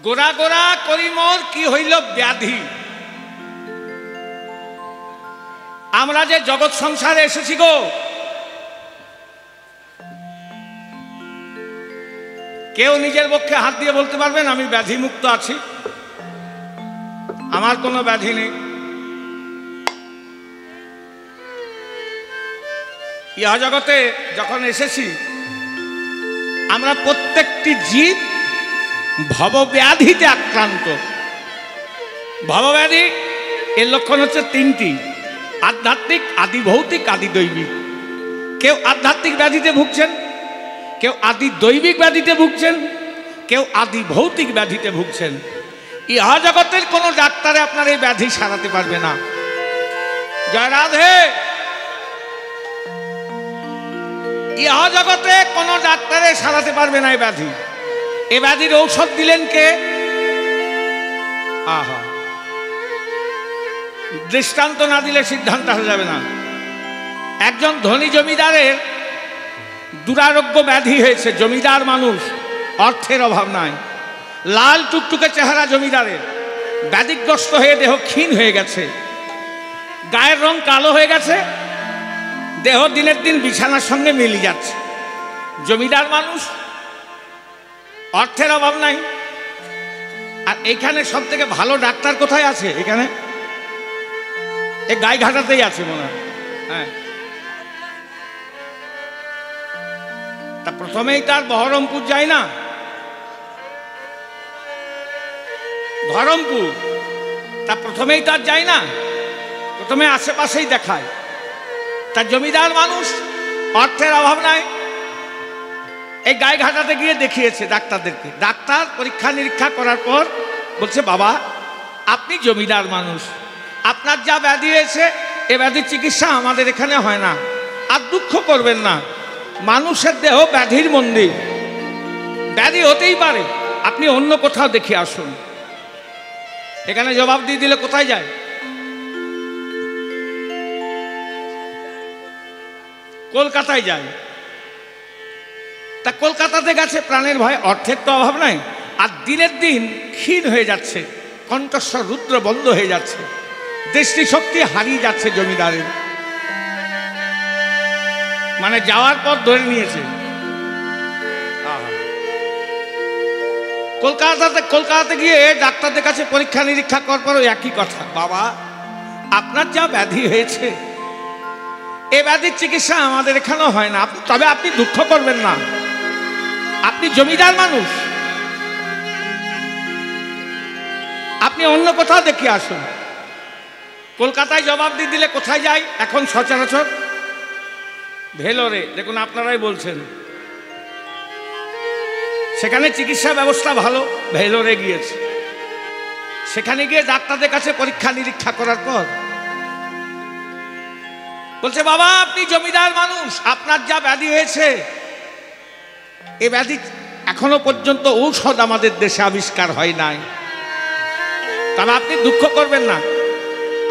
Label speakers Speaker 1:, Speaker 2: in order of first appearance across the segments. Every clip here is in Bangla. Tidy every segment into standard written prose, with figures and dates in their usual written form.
Speaker 1: গোড়া গোড়া করি মোর কি হইল ব্যাধি। আমরা যে জগৎ সংসারে এসেছি গো, কেউ নিজের পক্ষে হাত দিয়ে বলতে পারবেন আমি ব্যাধি মুক্ত আছি? আমার কোনো ব্যাধি নেই। ইহা জগতে যখন এসেছি আমরা প্রত্যেকটি জীব ভবব্যাধিতে আক্রান্ত। ভবব্যাধি এর লক্ষণ হচ্ছে তিনটি: আধ্যাত্মিক, আদি ভৌতিক, আদি দৈবিক। কেউ আধ্যাত্মিক ব্যাধিতে ভুগছেন, কেউ আদি দৈবিক ব্যাধিতে ভুগছেন, কেউ আদি ভৌতিক ব্যাধিতে ভুগছেন। ইহা জগতের কোনো ডাক্তারে আপনার এই ব্যাধি সারাতে পারবে না। জয় রাধে। ইহা জগতে কোনো ডাক্তারে সারাতে পারবে না এই ব্যাধি। এ ব্যাধির ঔষধ দিলেন কে? আহা, দৃষ্টান্ত না দিলে সিদ্ধান্ত হয়ে যাবে না। একজন ধনী জমিদারের দুরারোগ্য ব্যাধি হয়েছে। জমিদার মানুষ, অর্থের অভাব নাই, লাল টুকটুকে চেহারা জমিদারের, ব্যাধিগ্রস্ত হয়ে দেহ ক্ষীণ হয়ে গেছে, গায়ের রং কালো হয়ে গেছে, দেহ দিনের দিন বিছানার সঙ্গে মিলে যাচ্ছে। জমিদার মানুষ, অর্থের অভাব নাই। আর এখানে সব থেকে ভালো ডাক্তার কোথায় আছে? এখানে এই গাইঘাটাতেই আছে মনে হয়। হ্যাঁ, তা প্রথমেই তার বহরমপুর যায় না, ধরমপুর, তা প্রথমেই তার যায় না, প্রথমে আশেপাশেই দেখায়। তার জমিদার মানুষ, অর্থের অভাব নাই, এই গাইঘাটাতে গিয়ে দেখিয়েছে ডাক্তারদেরকে। ডাক্তার পরীক্ষা নিরীক্ষা করার পর বলছে, বাবা আপনি জমিদার মানুষ, আপনার যা ব্যাধি হয়েছে এ ব্যাধির চিকিৎসা আমাদের এখানে হয় না। আর দুঃখ করবেন না, মানুষের দেহ ব্যাধির মন্দির, ব্যাধি হতেই পারে, আপনি অন্য কোথাও দেখিয়ে আসুন। এখানে জবাব দিয়ে দিলে কোথায় যায়? কলকাতায় যায়। তা কলকাতাতে গেছে প্রাণের ভয়, অর্থের তো অভাব নাই, আর দিনের দিন ক্ষীণ হয়ে যাচ্ছে, কণ্ঠস্বর রুদ্র বন্ধ হয়ে যাচ্ছে, দৃষ্টিশক্তি হারিয়ে যাচ্ছে জমিদারের। মানে যাওয়ার পর ধরে নিয়েছে। কলকাতাতে গিয়ে ডাক্তারদের কাছে পরীক্ষা নিরীক্ষা করার পর একই কথা, বাবা আপনার যা ব্যাধি হয়েছে এ ব্যাধির চিকিৎসা আমাদের এখানেও হয় না, তবে আপনি দুঃখ করবেন না, আপনি জমিদার মানুষ, আপনি অন্য কোথাও দেখিয়ে আসুন। কলকাতায় জবাব দিয়ে দিলে কোথায় যায় এখন সচরাচর? ভেলোরে। দেখুন আপনারাই বলছেন সেখানে চিকিৎসা ব্যবস্থা ভালো, ভেলোরে গিয়েছে। সেখানে গিয়ে ডাক্তারদের কাছে পরীক্ষা নিরীক্ষা করার পর বলছে, বাবা আপনি জমিদার মানুষ, আপনার যা ব্যাধি হয়েছে এ ব্যাধি এখনো পর্যন্ত ঔষধ আমাদের দেশে আবিষ্কার হয় নাই, তবে আপনি দুঃখ করবেন না,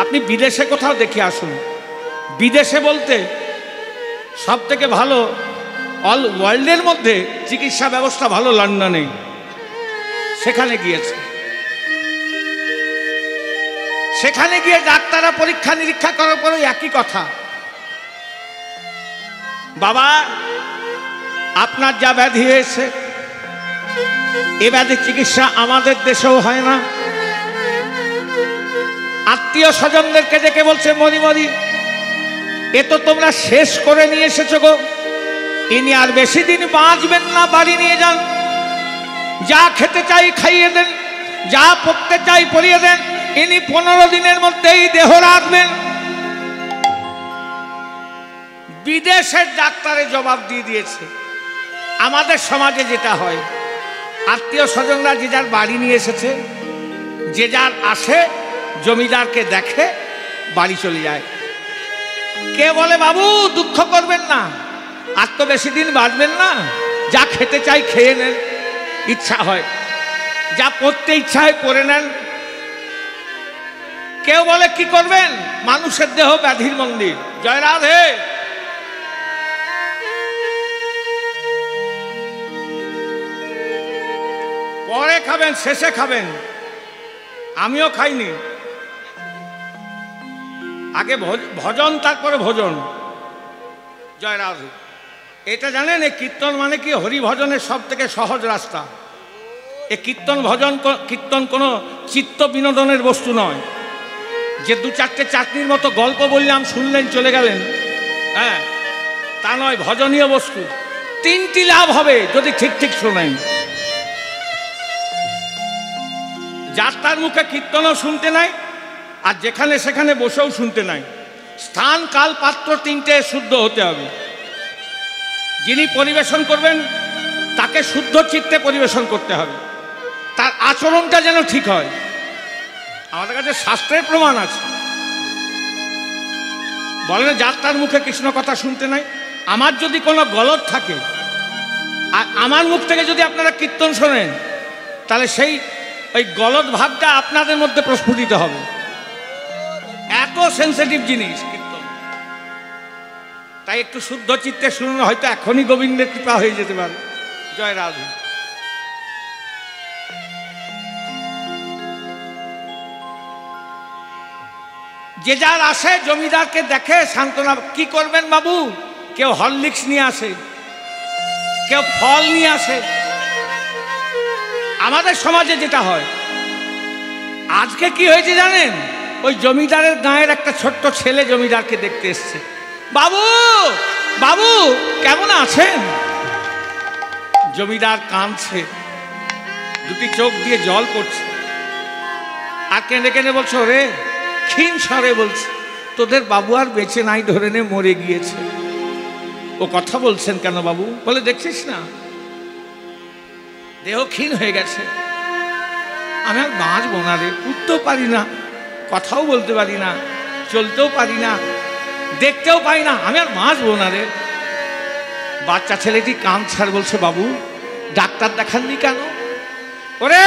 Speaker 1: আপনি বিদেশে কোথাও দেখে আসুন। বিদেশে বলতে সব থেকে ভালো, অল ওয়ার্ল্ডের মধ্যে চিকিৎসা ব্যবস্থা ভালো লন্ডনে, সেখানে গিয়েছে। সেখানে গিয়ে ডাক্তাররা পরীক্ষা নিরীক্ষা করার পরে একই কথা, বাবা আপনার যা ব্যাধি হয়েছে এ ব্যাধির চিকিৎসা আমাদের দেশেও হয় না। আত্মীয় স্বজনদেরকে ডেকে বলছে, মরি মরি এ তো তোমরা শেষ করে নিয়ে এসেছো গো, ইনি আর বেশি দিন বাঁচবেন না, বাড়ি নিয়ে যান, যা খেতে চাই খাইয়ে দেন, যা পড়তে চাই পড়িয়ে দেন, ইনি 15 দিনের মধ্যেই দেহ রাখবেন। বিদেশের ডাক্তারে জবাব দিয়ে দিয়েছে। আমাদের সমাজে যেটা হয়, আত্মীয় স্বজনরা যে যার বাড়ি নিয়ে এসেছে, যে যার আসে জমিদারকে দেখে বাড়ি চলে যায়। কে বলে, বাবু দুঃখ করবেন না, আর তো বেশি দিন বাঁচবেন না, যা খেতে চাই খেয়ে নেন, ইচ্ছা হয় যা পড়তে ইচ্ছা হয় পড়ে নেন। কেউ বলে কি করবেন, মানুষের দেহ ব্যাধির মন্দির। জয় রাধে। পরে খাবেন, শেষে খাবেন। আমিও খাইনি, আগে ভজন তারপরে ভোজন। জয় রাধে। এটা জানেন এই কীর্তন মানে কি? হরি ভজনের সব থেকে সহজ রাস্তা। এই কীর্তন ভজন, কীর্তন কোনো চিত্ত বিনোদনের বস্তু নয় যে দু চারটে চাটনির মতো গল্প বললাম, শুনলেন, চলে গেলেন। হ্যাঁ, তা নয়, ভজনীয় বস্তু। তিনটি লাভ হবে যদি ঠিক ঠিক শোনেন। যার তার মুখে কীর্তনও শুনতে নাই, আর যেখানে সেখানে বসেও শুনতে নাই। স্থান, কাল, পাত্র তিনটে শুদ্ধ হতে হবে। যিনি পরিবেশন করবেন তাকে শুদ্ধ চিত্তে পরিবেশন করতে হবে, তার আচরণটা যেন ঠিক হয়। আমাদের কাছে শাস্ত্রের প্রমাণ আছে। বলেন যার তার মুখে কৃষ্ণ কথা শুনতে নাই। আমার যদি কোনো গলদ থাকে আর আমার মুখ থেকে যদি আপনারা কীর্তন শোনেন, তাহলে সেই ওই গলদ ভাবটা আপনাদের মধ্যে প্রস্ফুটিত হবে। এত সেন্সিটিভ জিনিস কীর্তন। তাই একটু শুদ্ধ চিত্তে শুনুন, হয়তো এখনই গোবিন্দের কৃপা হয়ে যেতে পারে। জয় রাধে। যে যার আসে জমিদারকে দেখে সান্ত্বনা। কি করবেন বাবু? কেউ হরলিক্স নিয়ে আসে, কেউ ফল নিয়ে আসে। আমাদের সমাজে যেটা হয়, আজকে কি হয়েছে জানেন? ওই জমিদারের গাঁয়ের একটা ছোট্ট ছেলে জমিদারকে দেখতে এসছে। বাবু, বাবু কেমন আছেন? জমিদার কাঁদছে, দুটি চোখ দিয়ে জল পড়ছে, আর কেঁদে কেঁদে বলছে, রে ক্ষীণ স্বরে বলছে, তোদের বাবু আর বেঁচে নাই, ধরে নে মরে গিয়েছে। ও কথা বলছেন কেন বাবু? বলে দেখছিস না, দেহ ক্ষীণ হয়ে গেছে। আমি আর বাঁচবো না রে, উঠতেও পারি না, কথাও বলতে পারি না, চলতেও পারি না, দেখতেও পাই না, আমি আর বাঁচবো না রে। বাচ্চা ছেলেটি কাঁদছে আর বলছে, বাবু ডাক্তার দেখাননি কেন? ওরে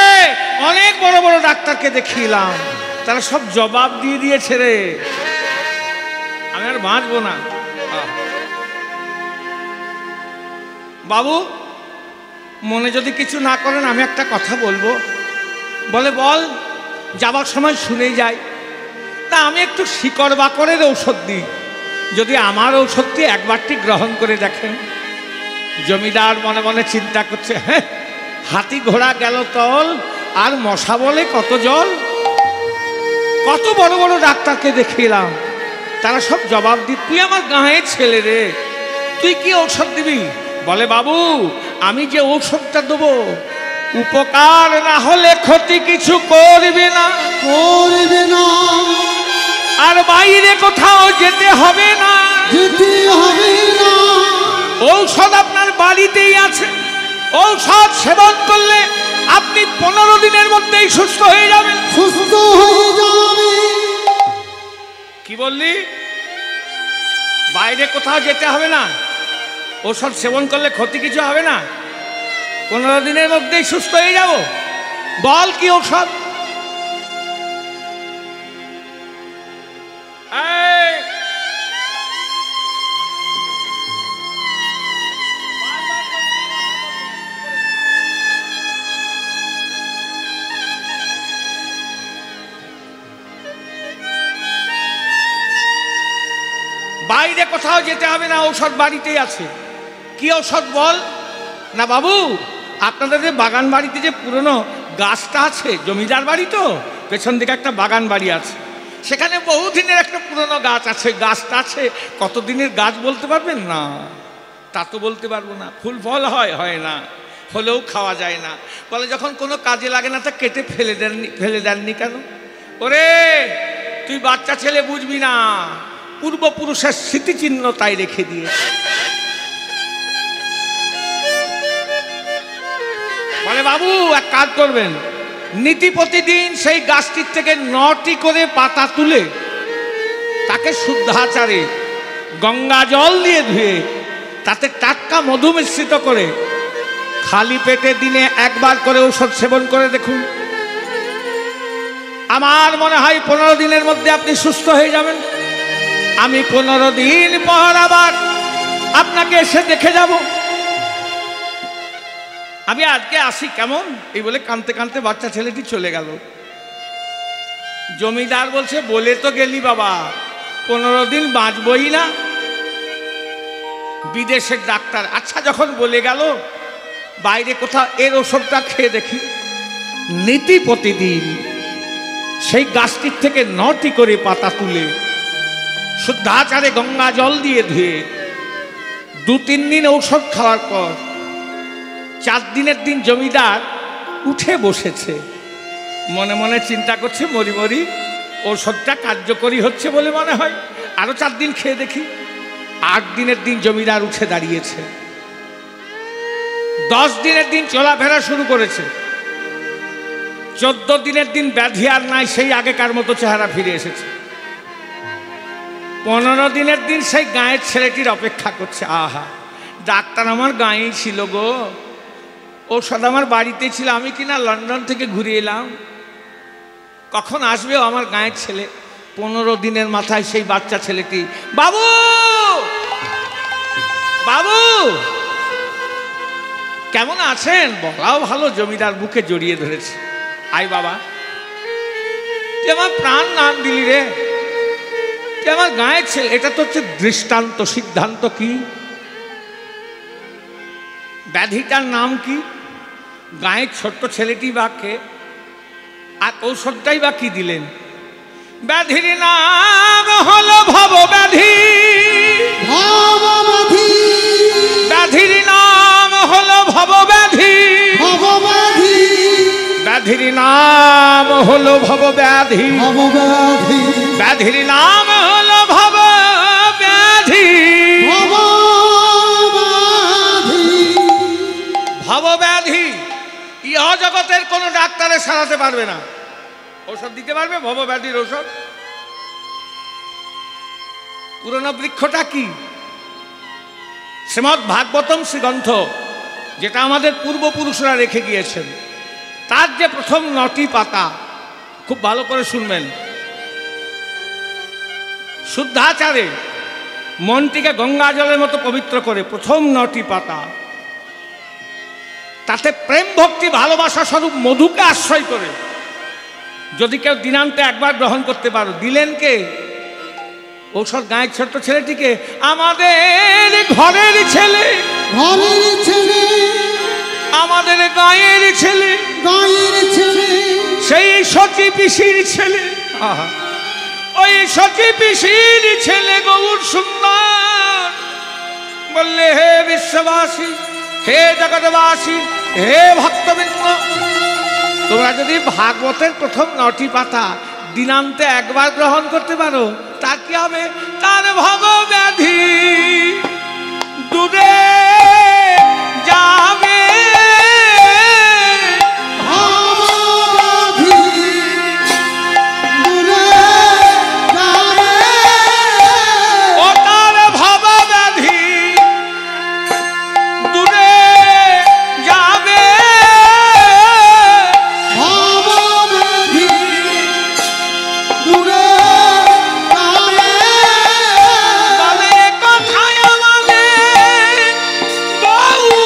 Speaker 1: অনেক বড় বড় ডাক্তারকে দেখিলাম, তারা সব জবাব দিয়ে দিয়েছে রে, আমি আর বাঁচবো না। বাবু মনে যদি কিছু না করেন আমি একটা কথা বলবো। বলে বল, যাবার সময় শুনেই যাই। তা আমি একটু শিকড় বাকড়ের ঔষধ দিই, যদি আমার ঔষধটি একবারটি গ্রহণ করে দেখেন। জমিদার মনে মনে চিন্তা করছে, হ্যাঁ হাতি ঘোড়া গেল তল, আর মশা বলে কত জল। কত বড় বড় ডাক্তারকে দেখিলাম, তারা সব জবাব দি, তুই আমার গাঁয়ের ছেলে রে, তুই কি ঔষধ দিবি? বলে বাবু আমি যে ঔষধটা দেবো, উপকার না হলে ক্ষতি কিছু করবে না,
Speaker 2: করবে না,
Speaker 1: আর বাইরে কোথাও যেতে হবে না,
Speaker 2: যেতে হবে না।
Speaker 1: ঔষধ আপনার বাড়িতেই আছে। ঔষধ সেবন করলে আপনি 15 দিনের মধ্যেই সুস্থ হয়ে যাবেন।
Speaker 2: সুস্থ হয়ে যাবে।
Speaker 1: কি বললি? বাইরে কোথাও যেতে হবে না, ঔষধ সেবন করলে ক্ষতি কিছু হবে না, 15 দিনের মধ্যেই সুস্থ হয়ে যাব। বল কি ঔষধ? বাইরে কোথাও যেতে হবে না, ঔষধ বাড়িতেই আছে। কি ঔষধ বল? না বাবু আপনাদের যে বাগান বাড়িতে যে পুরনো গাছটা আছে, জমিদার বাড়ি তো, পেছন দিকে একটা বাগান বাড়ি আছে, সেখানে বহুদিনের একটা পুরনো গাছ আছে। গাছটা আছে, কতদিনের গাছ বলতে পারবেন? না তা তো বলতে পারবো না। ফুল ফল হয় না, হলেও খাওয়া যায় না। বলে যখন কোনো কাজে লাগে না তা কেটে ফেলে দেননি কেন? ওরে তুই বাচ্চা ছেলে, বুঝবি না, পূর্বপুরুষের স্মৃতিচিহ্ন তাই রেখে দিয়ে। বলে বাবু এক কাজ করবেন, নীতি প্রতিদিন সেই গাছটির থেকে 9টি করে পাতা তুলে তাকে শুদ্ধাচারে গঙ্গা জল দিয়ে ধুয়ে তাতে টাটকা মধু মিশ্রিত করে খালি পেটে দিনে একবার করে ঔষধ সেবন করে দেখুন। আমার মনে হয় 15 দিনের মধ্যে আপনি সুস্থ হয়ে যাবেন। আমি 15 দিন পর আবার আপনাকে এসে দেখে যাব। আমি আজকে আসি কেমন, এই বলে কাঁদতে কাঁদতে বাচ্চা ছেলেটি চলে গেল। জমিদার বলছে, বলে তো গেলি বাবা 15 দিন বাঁচবই না। বিদেশের ডাক্তার, আচ্ছা যখন বলে গেল বাইরে কোথাও এর ওষুধটা খেয়ে দেখি। নীতি প্রতিদিন সেই গাছটির থেকে 9টি করে পাতা তুলে শুদ্ধাচারে গঙ্গা জল দিয়ে ধুয়ে 2-3 দিন ঔষধ খাওয়ার পর 4 দিনের দিন জমিদার উঠে বসেছে, মনে মনে চিন্তা করছে মরি মরি ঔষধটা কার্যকরী হচ্ছে বলে মনে হয়, আরো 4 দিন খেয়ে দেখি। 8 দিনের দিন জমিদার উঠে দাঁড়িয়েছে। 10 দিনের দিন চলাফেরা শুরু করেছে। 14 দিনের দিন ব্যাধি আর নাই, সেই আগেকার মতো চেহারা ফিরে এসেছে। 15 দিনের দিন সেই গাঁয়ের ছেলেটির অপেক্ষা করছে। আহা, ডাক্তার আমার গাঁয়েই ছিল গো, ঔষধ আমার বাড়িতে ছিল, আমি কিনা লন্ডন থেকে ঘুরে এলাম, কখন আসবে আমার গাঁয়ের ছেলে। 15 দিনের মাথায় সেই বাচ্চা ছেলেটি, বাবু বাবু কেমন আছেন, বলাও ভালো, জমিদার বুকে জড়িয়ে ধরেছে। আই বাবা, তুই আমার প্রাণ নাম দিলি রে, তুই আমার গাঁয়ের ছেলে। এটা তো হচ্ছে দৃষ্টান্ত, সিদ্ধান্ত কি, ব্যাধিটার নাম কি, গাঁয়ের ছোট্ট ছেলেটি বা কে, আর ঔষধটাই বা কি দিলেন। ব্যাধির নাম হলো ভব ব্যাধি, ব্যাধির নাম হলো ভব ব্যাধি, ব্যাধির নাম হলো ভব ব্যাধি, ব্যাধির নাম হলো ভব ব্যাধি, ভব ব্যাধি। ইহ জগতের কোন ডাক্তারে সারাতে পারবে না। ঔষধ দিতে পারবে ভব ব্যাধির ঔষধ? পুরনো বৃক্ষটা কি? শ্রীমদ্ ভাগবতম শ্রীগ্রন্থ, যেটা আমাদের পূর্বপুরুষরা রেখে গিয়েছেন, তার যে প্রথম 9টি পাতা, খুব ভালো করে শুনবেন। শুদ্ধাচারে মনটিকে গঙ্গা জলের মতো পবিত্র করে প্রথম 9টি পাতা, তাতে প্রেম ভক্তি ভালোবাসা স্বরূপ মধুকে আশ্রয় করে যদি কেউ দিনান্তে একবার গ্রহণ করতে পারো। দিলেন কে? ঔষধ গায়ের ছোট্ট ছেলেটিকে, আমাদের ঘরের ছেলে,
Speaker 2: ঘরের ছেলে,
Speaker 1: আমাদের গায়ের ছেলে,
Speaker 2: গায়ের ছেলে,
Speaker 1: সেই সচি পিসির ছেলে। আহা, ওই সচি পিসির ছেলে গৌর সুন্দর বললে, হে বিশ্ববাসী, হে জগৎবাসী, হে ভক্তবৃন্দ, তোমরা যদি ভাগবতের প্রথম 9টি পাতা দিনান্তে একবার গ্রহণ করতে পারো, তা কি হবে? তার ভব ব্যাধি দূরে যাবে, ও তার ভব ব্যাধি দূরে যাবে, বলে কথায় আমাদের গৌর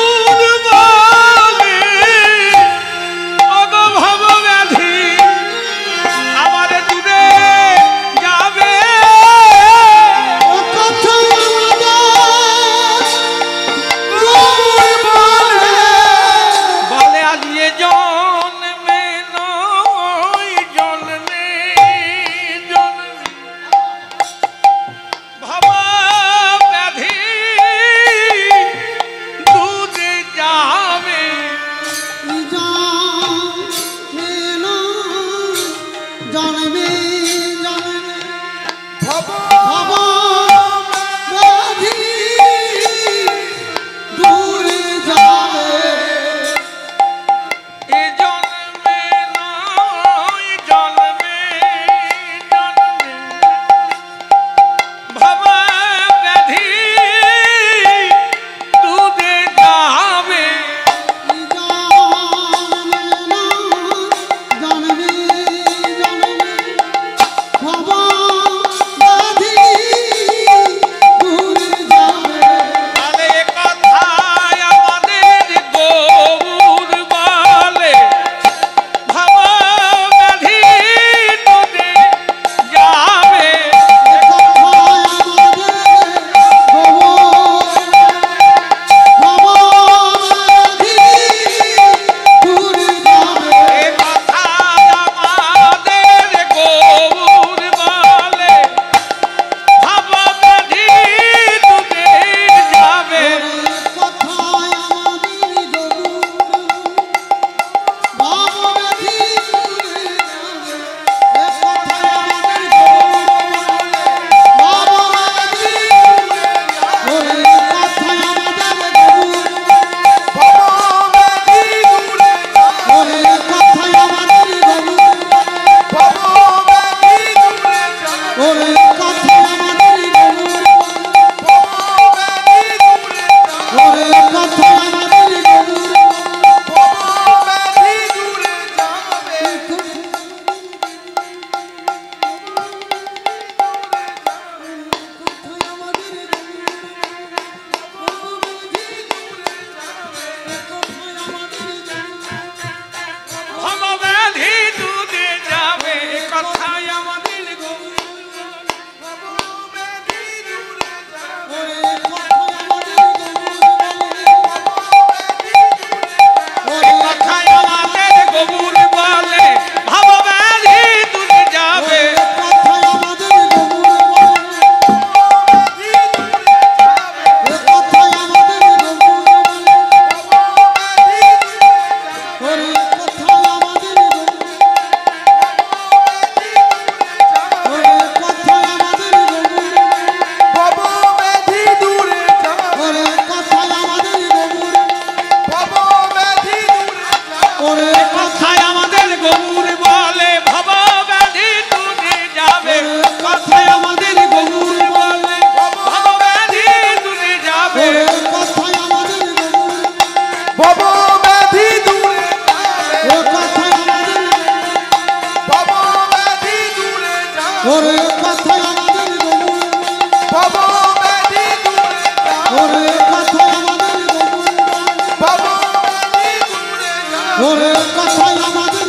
Speaker 2: কথায় আমাদের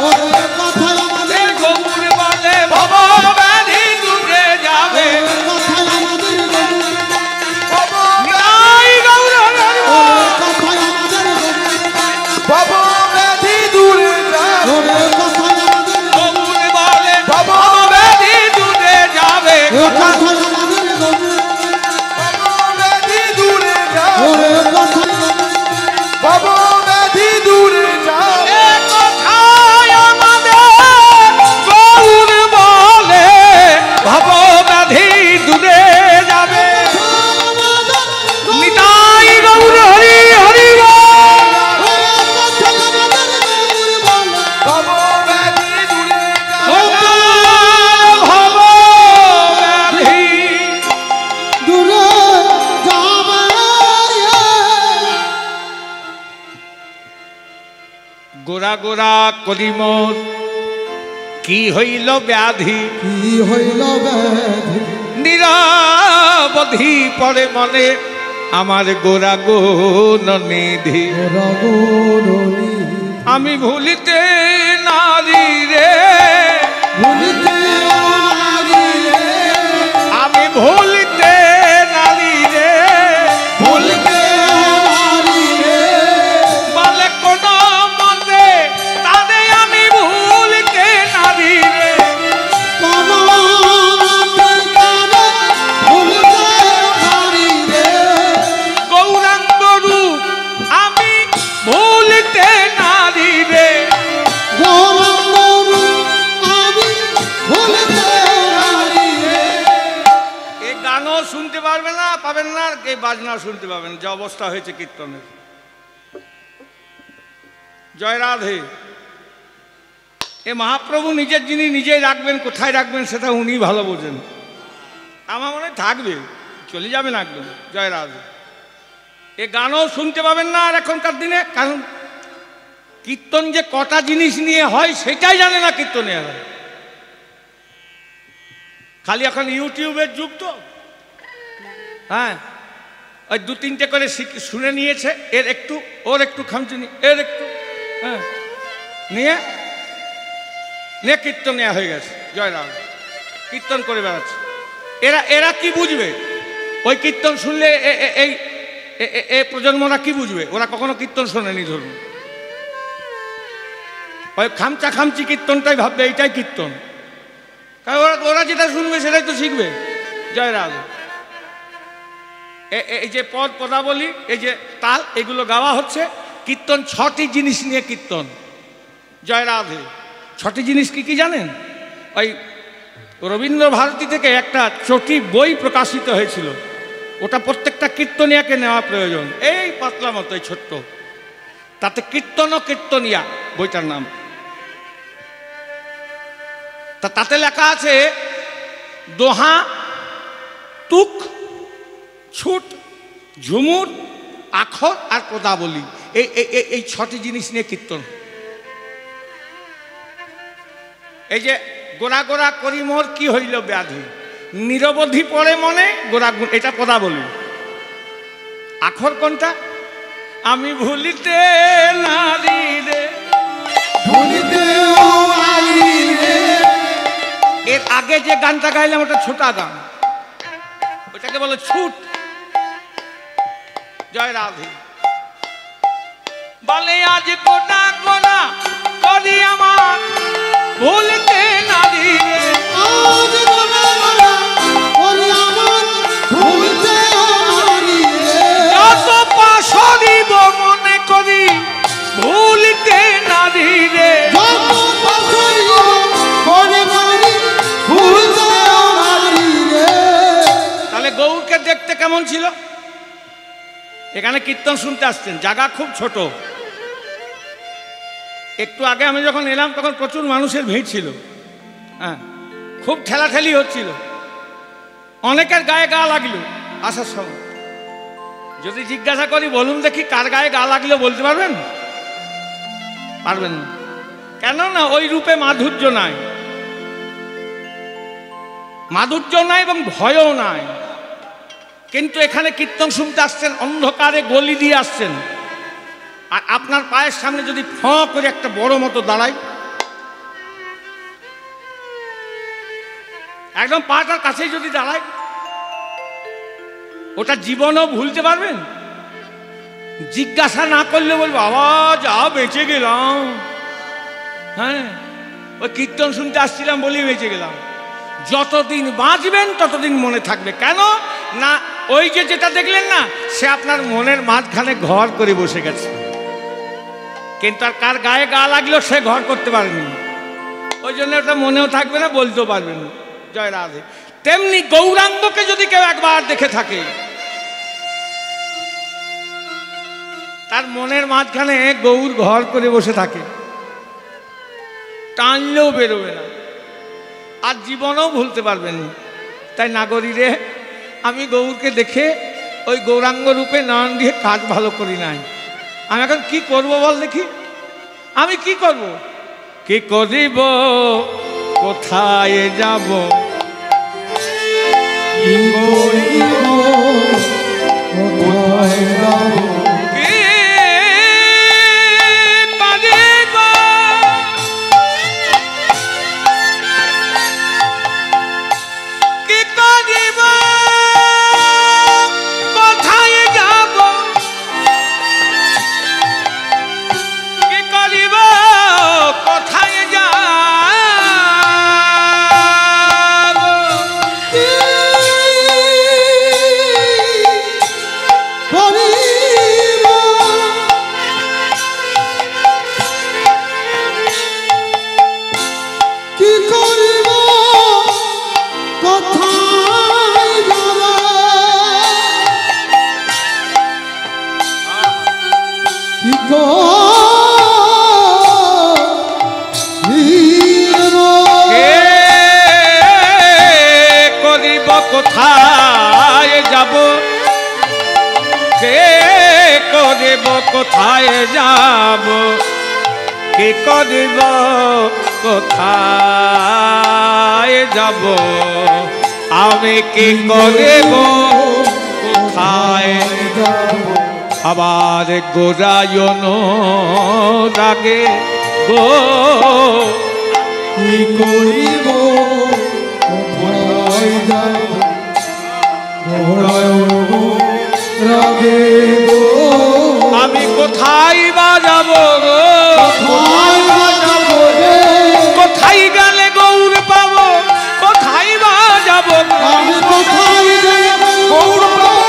Speaker 2: ওরে কথায় আমাদের
Speaker 1: গৌর বলে ভব ব্যাধি দূরে যাবে
Speaker 2: কথায় আমাদের
Speaker 1: নিতাই গৌর
Speaker 2: ওরে কথায় আমাদের
Speaker 3: ভব ব্যাধি দূরে যাবে
Speaker 2: ওরে কথায় আমাদের
Speaker 1: গৌর বলে ভব ব্যাধি দূরে যাবে
Speaker 2: কথায় আমাদের
Speaker 3: ভব ব্যাধি দূরে যাবে
Speaker 2: ওরে কথায়
Speaker 3: ভব ব্যাধি দূরে যাবে
Speaker 1: এ কথায় আমাদের গৌর বলে ভব ব্যাধি দূরে যাবে নিতাই গৌর হরি হরি বল।
Speaker 3: ভব ব্যাধি দূরে যাবে
Speaker 1: ভব ব্যাধি
Speaker 2: দূরে যাবে
Speaker 1: গোরা গোরা করি মোর কি হইল ব্যাধি
Speaker 2: কি হইল ব্যাধি
Speaker 1: নিরবধি পড়ে মনে আমার গোরা গোন নিধি
Speaker 2: রগরণী
Speaker 1: আমি ভুলিতে নারী রে
Speaker 2: ভুলিতে নারী রে
Speaker 1: আমি ভুলিতে নারী রে
Speaker 2: ভুলিতে নারী রে
Speaker 1: বলে কোন মতে তাদের আমি ভুলিতে নারী রে
Speaker 2: কোন মতে ভুলিতে নারী রে
Speaker 1: গৌরাঙ্গ রূপ আমি ভুলিতে নারী রে
Speaker 2: গৌরাঙ্গ আমি ভুলিতে নারী রে
Speaker 1: এই গানও শুনতে পারবে না পাবেন না এই বাজনাও শুনতে পাবেন যে অবস্থা হয়েছে কীর্তনের জয় রাধে এ মহাপ্রভু নিজের যিনি নিজেই রাখবেন কোথায় রাখবেন সেটা উনি ভালো বোঝেন আমার মনে হয় থাকবে চলে যাবেন একদম জয় রাধে এ গানও শুনতে পাবেন না আর এখনকার দিনে কারণ কীর্তন যে কটা জিনিস নিয়ে হয় সেটাই জানে না কীর্তনে খালি এখন ইউটিউবের যুগ তো হ্যাঁ ওই দু তিনটে করে শুনে নিয়েছে এর একটু ওর একটু খামচুনি এর একটু হ্যাঁ নিয়ে নিয়ে কীর্তন নেওয়া হয়ে গেছে জয় রাম কীর্তন করে বেড়াচ্ছে এরা কি বুঝবে ওই কীর্তন শুনলে এই প্রজন্মরা কি বুঝবে ওরা কখনো কীর্তন শোনেনি ধরুন ওই খামচা খামচি কীর্তনটাই ভাববে এইটাই কীর্তন কারণ ওরা যেটা শুনবে সেটাই তো শিখবে জয় রাম এই যে পদ পদাবলী এই যে তাল এগুলো গাওয়া হচ্ছে কীর্তন 6টি জিনিস নিয়ে কীর্তন জয় রাধে 6টি জিনিস কি কি জানেন ওই রবীন্দ্র ভারতী থেকে একটা চটি বই প্রকাশিত হয়েছিল ওটা প্রত্যেকটা কীর্তনিয়াকে নেওয়া প্রয়োজন এই পাতলা মতো এই ছোট্ট তাতে কীর্তন ও কীর্তনিয়া বইটার নাম তাতে লেখা আছে দোহা তুক ছুট ঝুমুর আখর আর পদাবলী এই 6টি জিনিস নিয়ে কীর্তন এই যে গোড়া গোড়া করি মোর কি হইল ব্যাধি নিরবধি পড়ে মনে গোড়া এটা পদাবলী আখর কোনটা আমি ভুলিতে নারী রে
Speaker 2: ভুলিতে নারী রে
Speaker 1: এর আগে যে গানটা গাইলাম ওটা ছোটা গান ওটাকে বলে ছুট জয় রাধে বলে আজ গোনা গোনা করি আমার ভুলতে নারী রে
Speaker 2: আজ গোনা গোনা করি আমার ভুলিতে নারী রে
Speaker 1: যত পাশরিব মনে করি ভুলতে নারী রে
Speaker 2: যত পাশরিব মনে করি ভুলিতে নারী রে
Speaker 1: তাহলে গৌরকে দেখতে কেমন ছিল এখানে কীর্তন শুনতে আসছেন জায়গা খুব ছোট একটু আগে আমি যখন এলাম তখন প্রচুর মানুষের ভিড় ছিল হ্যাঁ খুব ঠেলাঠেলি হচ্ছিল অনেকের গায়ে গা লাগলো আসার সময় যদি জিজ্ঞাসা করি বলুন দেখি কার গায়ে গা লাগলো বলতে পারবেন পারবেন না কেন না ওই রূপে মাধুর্য নাই মাধুর্য নাই এবং ভয়ও নাই কিন্তু এখানে কীর্তন শুনতে আসছেন, অন্ধকারে গলি দিয়ে আসছেন, আর আপনার পায়ের সামনে যদি ফঁ করে একটা বড় মতো দাঁড়ায়, একদম পাটার কাছেই যদি দাঁড়ায়, ওটা জীবনও ভুলতে পারবেন? জিজ্ঞাসা না করলে বলবো বাবা যা বেঁচে গেলাম, হ্যাঁ ওই কীর্তন শুনতে আসছিলাম বলেই বেঁচে গেলাম। যতদিন বাঁচবেন ততদিন মনে থাকবে। কেন না, ওই যে যেটা দেখলেন না, সে আপনার মনের মাঝখানে ঘর করে বসে গেছে, কিন্তু আর কার গায়ে গা লাগলো সে ঘর করতে পারেনি, ওই জন্য ওটা মনেও থাকবে না, বলতেও পারবেন না। জয় রাধে। তেমনি গৌরাঙ্গকে যদি কেউ একবার দেখে থাকে, তার মনের মাঝখানে গৌর ঘর করে বসে থাকে, টানলেও বেরোবে না, আর জীবনেও ভুলতে পারবেন না। তাই নাগরীরে, আমি গৌরকে দেখে ওই গৌরাঙ্গ রূপে নয়ন দিয়ে কাজ ভালো করি নাই। আমি এখন কি করব বল দেখি, আমি কি করব? কি করিব, কোথায় যাব,
Speaker 2: কি করিব, কোথায় যাব,
Speaker 1: কোথায় যাব, কে করিব, কোথায় যাব, কে করিব, কোথায় যাব, আমি কি করিব, কোথায় যাব, আবার গোরায়ন রাগে গো,
Speaker 2: কি করিব, কোথায় যাব, রাগে গো,
Speaker 1: আমি কোথায় বা যাব গো,
Speaker 2: কোথায় বা যাব রে,
Speaker 1: কোথায় গেলে গৌর পাবো, কোথায় বা যাব গো,
Speaker 2: আমি কোথায় গেলে গৌর পাবো,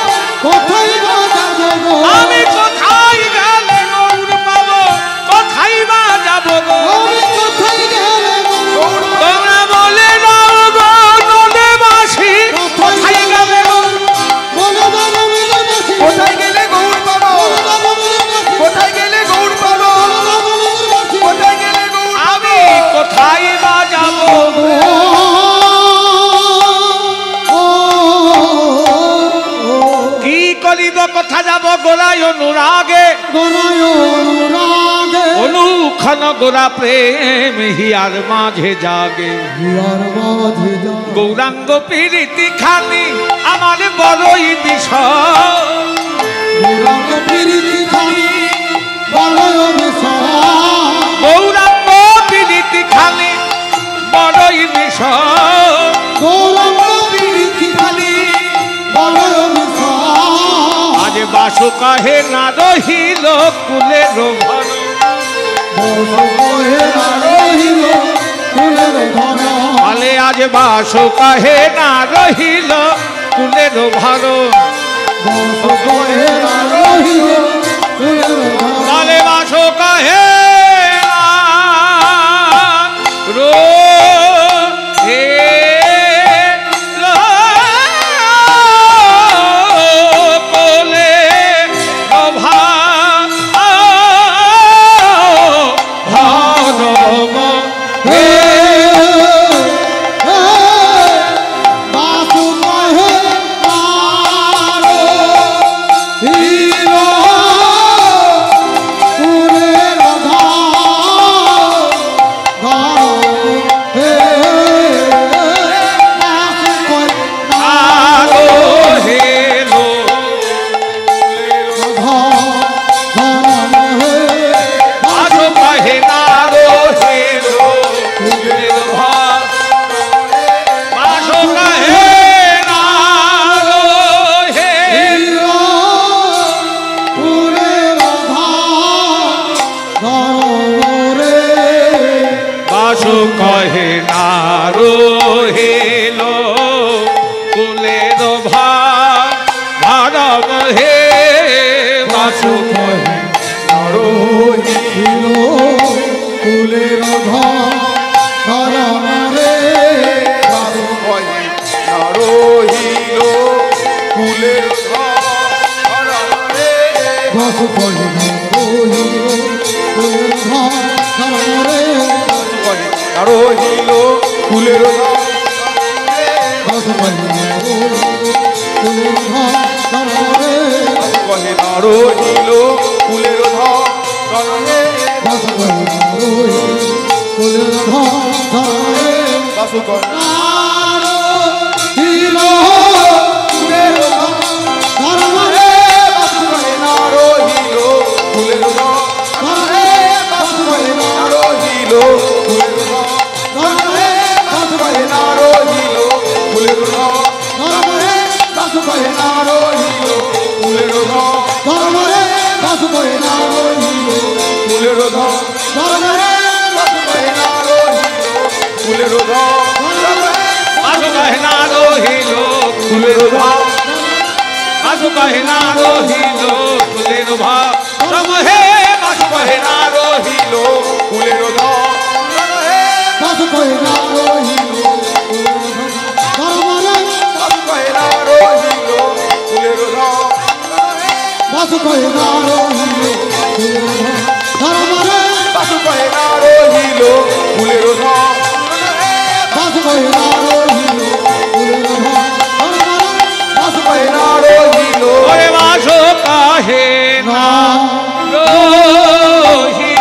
Speaker 2: কোথায় বা যাব গো,
Speaker 1: আমি কোথায় গেলে গৌর পাবো, কোথায় বা যাব গো,
Speaker 2: আমি কোথায় গেলে গৌর পাবো,
Speaker 1: তোমরা বলে দাও গো নদেবাসী, কোথায় গেলে গৌর,
Speaker 2: বলে দাও নদেবাসী,
Speaker 3: কোথায় গেলে গৌর পাবো, কোথায় গেলে গৌর পাবো, কোথায় গেলে গৌর,
Speaker 1: আমি কোথায় বা যাব গো, কি করিব, কোথা যাব, গোড়ায় অনুরাগে, অনুক্ষণ গোরা প্রেম হিয়ার মাঝে জাগে, গৌরাঙ্গ প্রীতি খানি আমার বড়ই বিষয়, গৌরাঙ্গ প্রীতি খানি বড়ই বিষয়, আজ বাসু কাহে না রহিল কুলের ভর, আলে আজ বাসু কাহে না রহিল কুলের ভর, আলে বাসু কাহে
Speaker 2: Hero,
Speaker 1: কহে না রহিল কুলের ভারব হে বাসু কহে
Speaker 2: রহিল কুলের ধরম রে
Speaker 3: বাসু কহে না রহিল কুলের ধরম রে
Speaker 2: বাসু কহে না রহিল কুলের ধরম রে
Speaker 3: বাসু কহে না রহিল কুলের
Speaker 2: বাসু কহে না রহিল কুলের ধরম রে
Speaker 3: কহে না রহিল কুলের ধরম রে
Speaker 2: বাসু কহে না রহিল কুলের ধরম রে
Speaker 3: বাসু কহে
Speaker 2: রহিল কুলের ধরম রে
Speaker 3: বাসু কহে না রহিল কুলের ধরম রে বাসু কহে না রহিল কুলের ধরম রে বাসু কহে না রহিল কুলের ধরম রে বাসু কহে না রহিল কুলের
Speaker 2: ধরম রে বাসু কহে না রহিল
Speaker 3: কুলের
Speaker 2: ধরম রে
Speaker 3: বাসু কহে না রহিল কুলের
Speaker 1: বাসু কহে না রহিল
Speaker 3: কুলের
Speaker 1: বাসু কহে না রহিল কুলের ভারব হে বাসু কহে না রহিল
Speaker 3: কুলের
Speaker 2: বাসু কহে না রহিল ধরম রে
Speaker 3: বাসু কহে না রহিল কুলের
Speaker 2: বাসু কহে না রহিল ধরম রে
Speaker 3: বাসু কহে না রহিল কুলের
Speaker 2: বাসু কহে না রহিল বাসু
Speaker 3: কহে না রহিল
Speaker 1: ওরে বাসু কহে না রহি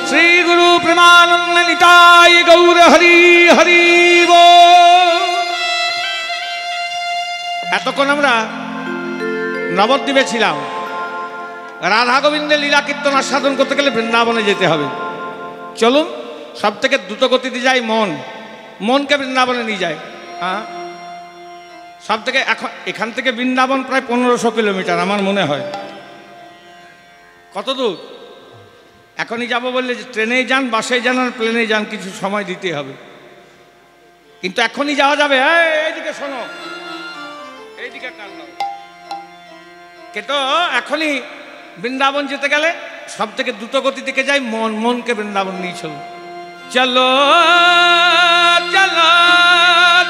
Speaker 1: শ্রী গুরু প্রেমানন্দ নিতাই গৌর হরি হরি বল। এতক্ষণ আমরা নবদ্বীপে ছিলাম। রাধা গোবিন্দের লীলা কীর্তন আস্বাদন করতে গেলে বৃন্দাবনে যেতে হবে। চলুন, সব থেকে দ্রুত গতিতে যাই মনকে বৃন্দাবনে নিয়ে যায়। হ্যাঁ, সব থেকে এখান থেকে বৃন্দাবন প্রায় 1500 কিলোমিটার আমার মনে হয়। কত দূর? এখনই যাব বললে যে ট্রেনেই যান, বাসে যান আর প্লেনে যান, কিছু সময় দিতে হবে। কিন্তু এখনই যাওয়া যাবে। এইদিকে শোনো, এইদিকে কান নাও। কিন্তু এখনই বৃন্দাবন যেতে গেলে সব থেকে দ্রুত গতি থেকে যাই মনকে বৃন্দাবন নিয়ে চলো। চলো চলো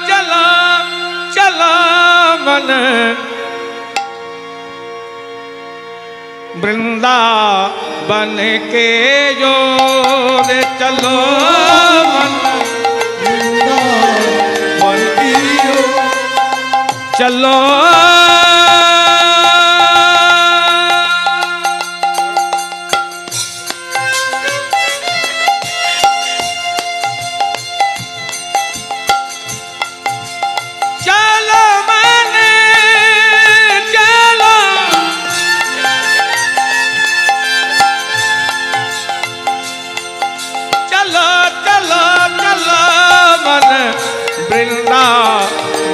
Speaker 1: চলো চলো মন বৃন্দাবন के जोर चलो मन चलो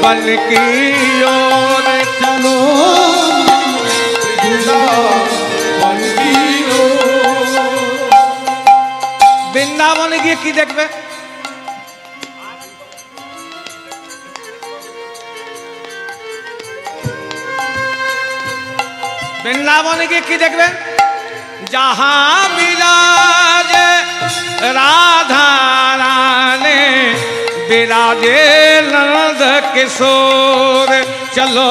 Speaker 1: बन की ओर
Speaker 2: चलो
Speaker 1: বৃন্দাবনে গিয়ে কি দেখবে? বৃন্দাবনে গিয়ে কি দেখবেন? जहा विराज राधा रानी विराजे नंद किशोर चलो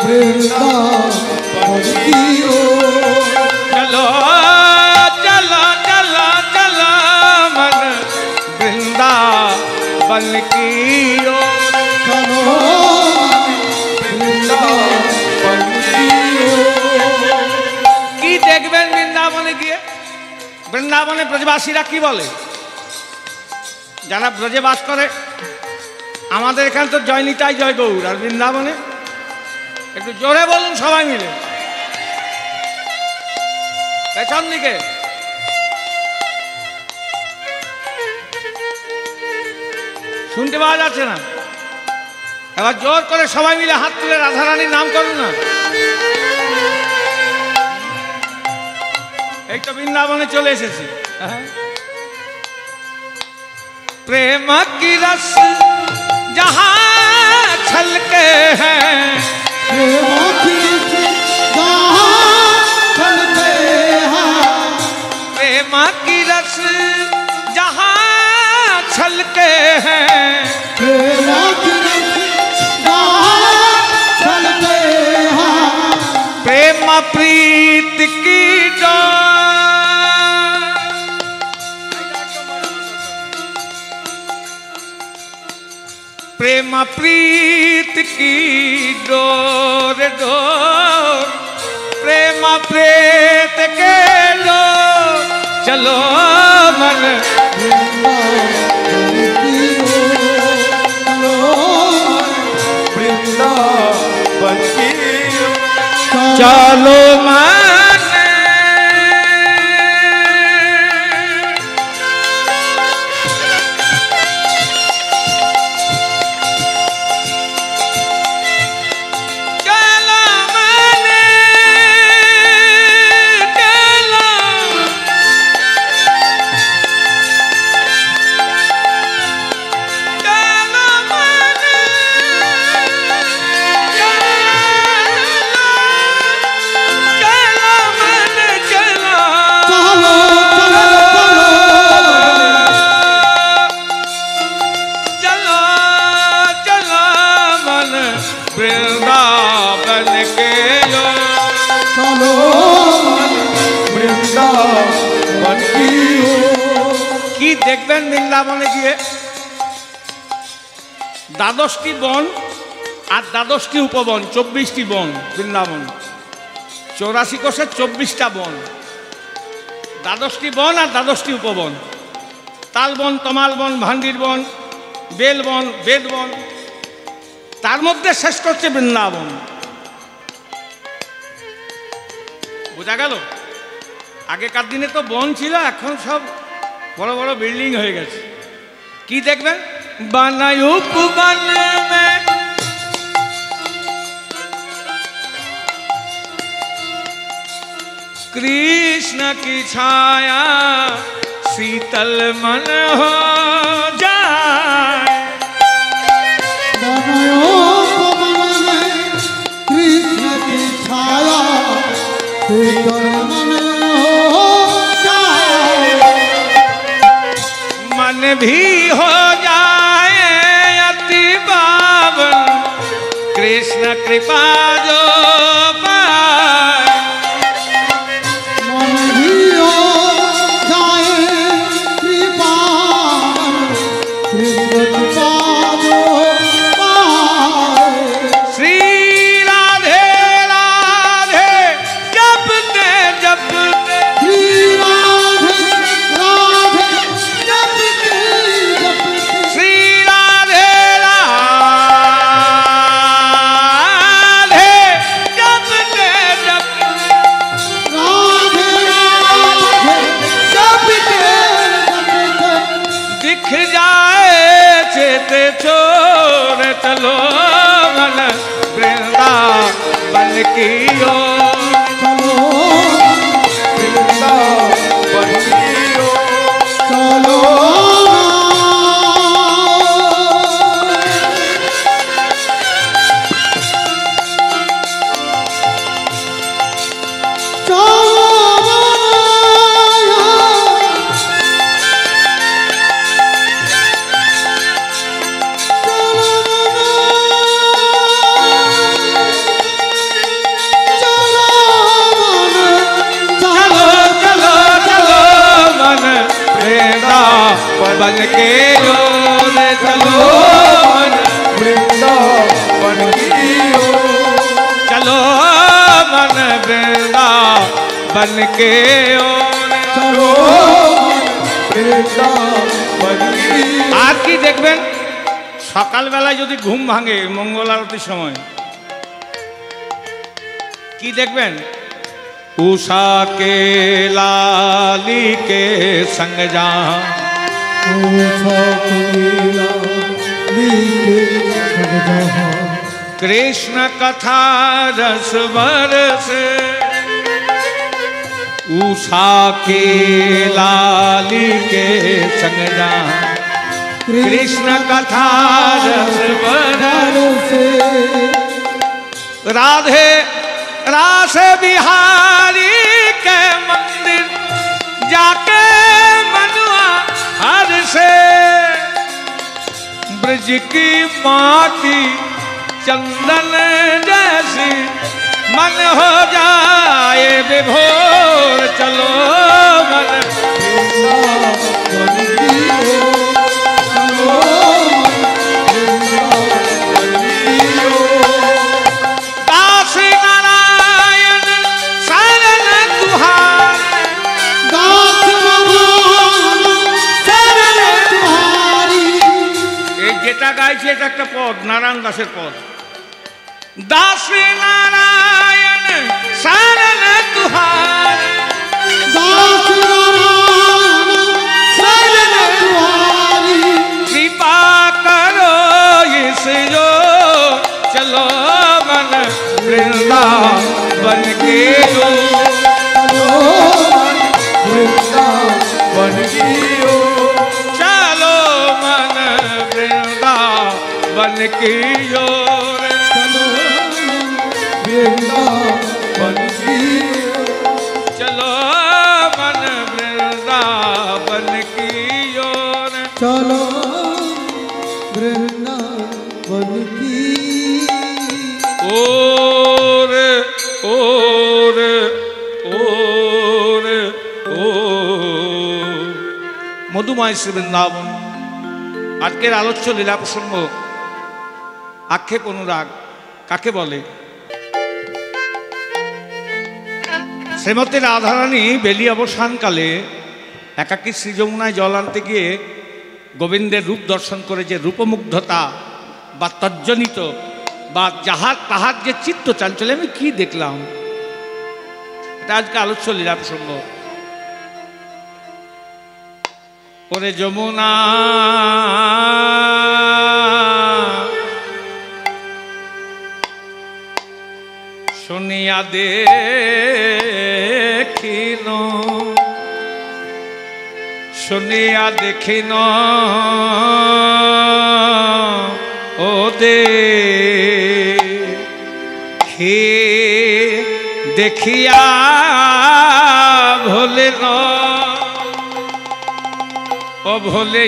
Speaker 2: वृंदावन की ओर
Speaker 1: चलो चलो चलो चलो मन वृंदावन की ओर
Speaker 2: चलो वृंदावन की ओर
Speaker 1: কি দেখবেন বৃন্দাবনে গিয়ে? বৃন্দাবনে ব্রজবাসীরা কি বলে? যারা ব্রজে বাস করে, আমাদের এখানে তো জয় নিতাই জয় গৌর, আর বৃন্দাবনে একটু জোরে বলুন সবাই মিলে, পেছন দিকে। শুনতে পাওয়া যাচ্ছে না? এবার জোর করে সবাই মিলে হাত তুলে রাধারানীর নাম করুন না। এই তো বৃন্দাবনে চলে এসেছি। प्रेम की रस जहाँ छलके हैं,
Speaker 2: प्रेम की रस जहाँ छलके हैं,
Speaker 1: प्रेम की रस जहाँ छलके हैं,
Speaker 2: प्रेम की रस जहाँ छलके हैं,
Speaker 1: प्रेम प्रीत की डोर, प्रेम प्रीत की डोर डोर, प्रेम प्रेत के डोर, चलो मन
Speaker 3: वृंदावन की
Speaker 1: चलो मन দেখবেন বৃন্দাবনে গিয়ে দ্বাদশটি বন আর দ্বাদশটি উপবন, 24টি বন বৃন্দাবন, 84 কোষে 24টা বন, দ্বাদশটি বন আর দ্বাদশটি উপবন, তালবন, তমালবন, ভান্ডির বন, বেলবন, বেদবন, তার মধ্যে শেষ করছে বৃন্দাবন। বোঝা গেল? আগেকার দিনে তো বন ছিল, এখন সব বড় বড় বিল্ডিং হয়ে গেছে। কি দেখবেন? बनायुप बन में कृष्ण की छाया शीतल मन हो जाए,
Speaker 2: बनायुप बन में कृष्ण की छाया शीतल मन हो जाए,
Speaker 1: मन भी हो जाए अति पावन कृष्ण कृपा जो पाए,
Speaker 2: मन भी हो जाए कृपा कृष्ण कृपा जो पाए।
Speaker 1: श्री राधे राधे जपते जपते,
Speaker 2: श्री राधे राधे जपते जपते,
Speaker 1: श्री राधे राधे जपते जपते,
Speaker 2: राधे राधे जपते जपते,
Speaker 1: दिख जाए चेते छोड़ चलो मन वृंदावन की ओर,
Speaker 2: चलो
Speaker 3: वृंदावन की ओर,
Speaker 2: चलो
Speaker 1: बन के ओर चलो मन
Speaker 3: वृंदावन की ओर,
Speaker 1: चलो मन वृंदावन के ओर,
Speaker 2: चलो
Speaker 3: वृंदावन की
Speaker 1: আর কি দেখবেন? সকালবেলায় যদি ঘুম ভাঙে মঙ্গল আরতির সময় কি দেখবেন? उषा के लाली के संग जा, कृष्ण कथा रस बरस, उषा के लाली के संग जा, कृष्ण कथा रस
Speaker 2: बरसे
Speaker 1: राधे रास बिहारी के मंदिर जाके मनुआ हर से ब्रज की माटी चंदन जैसी मन हो जाए विभोर चलो मन दास नारायण शरण तुहारे
Speaker 2: दास शरण तुम्हारी
Speaker 1: এই যেটা গাইছে এটা একটা পদ নারায়ণ দাসের পদ दास नारायण शरण तुहारे
Speaker 2: दास शरण तुम्हारी
Speaker 1: कृपा करो इस जो चलो मन वृंदावन के जो
Speaker 3: वृंदावन की ओर
Speaker 1: चलो मन वृंदावन की ओर
Speaker 3: वृंदावन की
Speaker 1: चलो मन वृंदावन की ओर
Speaker 2: चलो वृंदावन की
Speaker 1: ओर ओर ओर মধুময় শ্রী বৃন্দাবন আজকের আলোচ্য লীলা প্রসঙ্গ আক্ষেপ অনুরাগ কাকে বলে শ্রীমতী রাধারানী বেলি অবসানকালে একাকী শ্রী যমুনায় জল আনতে গিয়ে গোবিন্দের রূপ দর্শন করে যে রূপমুগ্ধতা বা তজ্জনিত বা তাহার যে চিত্ত চাঞ্চল্য আমি কি দেখলাম এটা আজকে আলোচ্য লীলা প্রসঙ্গ ওরে যমুনা শুনিয়া দেখিন শুনিয়া দেখিন ও দে হে দেখিয়া ভোলে ন ও ভোলে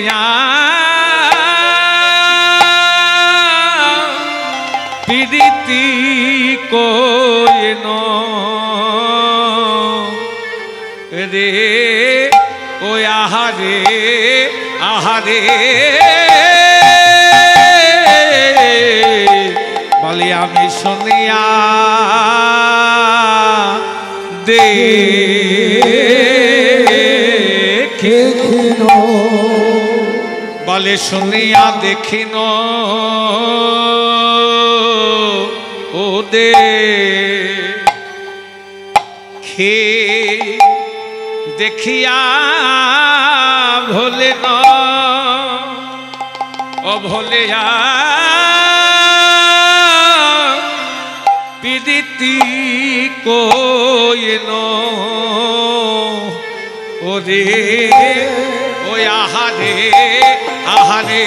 Speaker 1: প্রীতি কোন রে ও আহারে আহারে বলে আমি শুনিয়া দেখিন বলে শুনিয়া দেখিন ও দে খে দেখিয়া ভোলে ন ও ভোলে প্রীতি কোন ওরে ও আহারে আহারে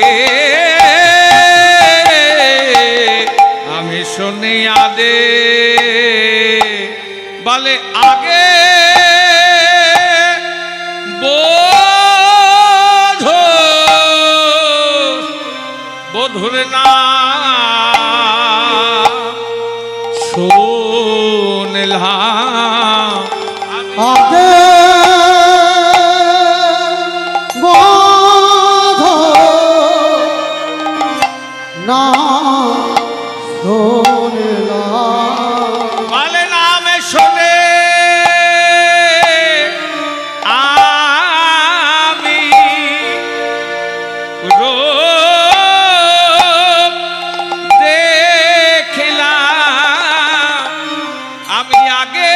Speaker 1: আমি শুনিয়া দে বলে আগে বধুর না শুনলাম
Speaker 2: আগে বোধ না শুনলাম
Speaker 1: বলে নাম শোনে আমি রূপ দেখিলাম আমি আগে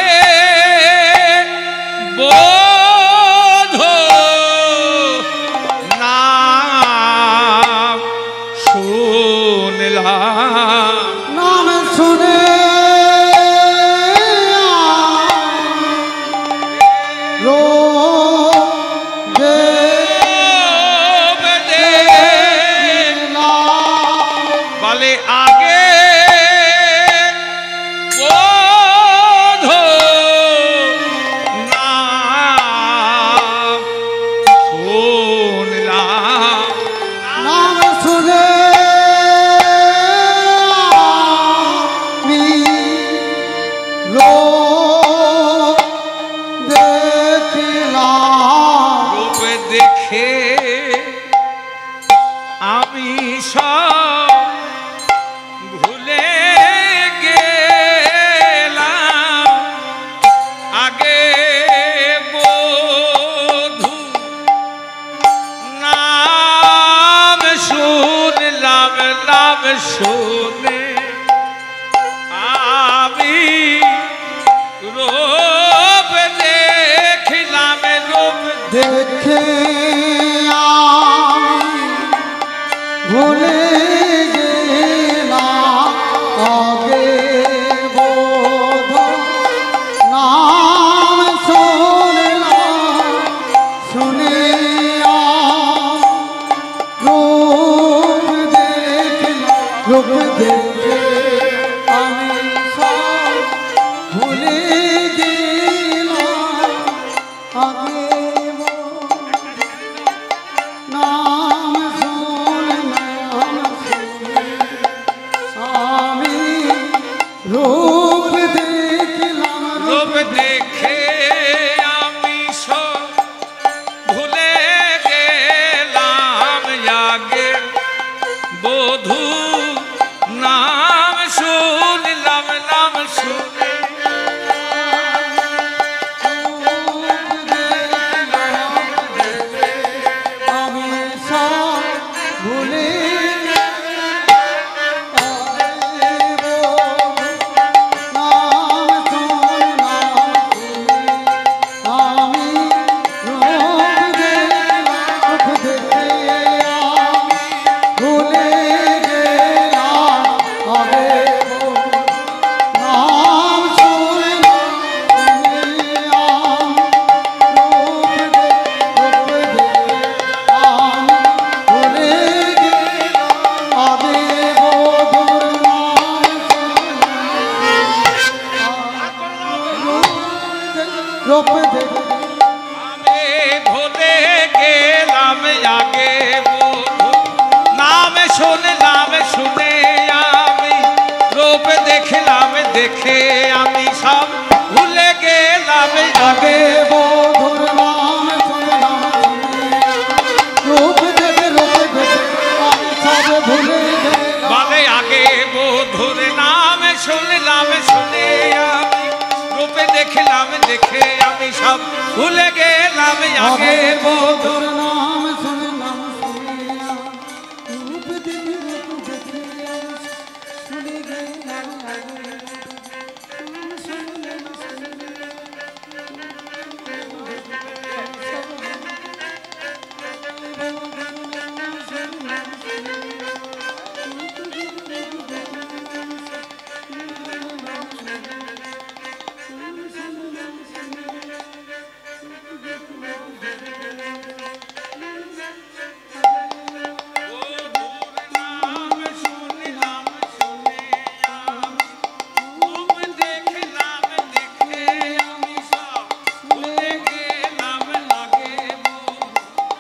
Speaker 1: শুনে আমি রূপ দেখিলাম, রূপ
Speaker 2: দেখে ভুলে গেলাম আগে বোধ নাম শুনলাম, শুনে রূপ দেখলাম, রূপ দেখে আমি সব ভুলে গেলাম আগে নাম শুনলাম, আমি রূপ দেখলাম,
Speaker 1: রূপ দেখে আমি সব ভুলে গেলাম আগে বধূ নাম শুনলাম, নাম শুনে
Speaker 2: আমি সব ভুলে নাম শুনলাম, আমি রূপ দেখলাম, রূপ দেখে ভুলে গেলাম আগে নাম শুনলাম, রূপ দেখে
Speaker 1: আমি ভুলে গেলাম আগে বধূ নাম শুনলাম, শুনে আমি রূপ দেখলাম, দেখে আমি সব ভুলে গেলাম আগে
Speaker 2: বধুর নাম শুনলাম, রূপ দেখে আমি সব ভুলে গেলাম,
Speaker 1: বলে আগে বধূর নাম শুনলাম, শুনে আমি রূপে দেখলাম, দেখে আমি সব ভুলে গেলাম আগে বধূ
Speaker 2: বধুর নাম শুনলাম, রূপ দেখে ভুলে গেলাম
Speaker 1: দেখে আমি সব ভুলে গেলাম আগে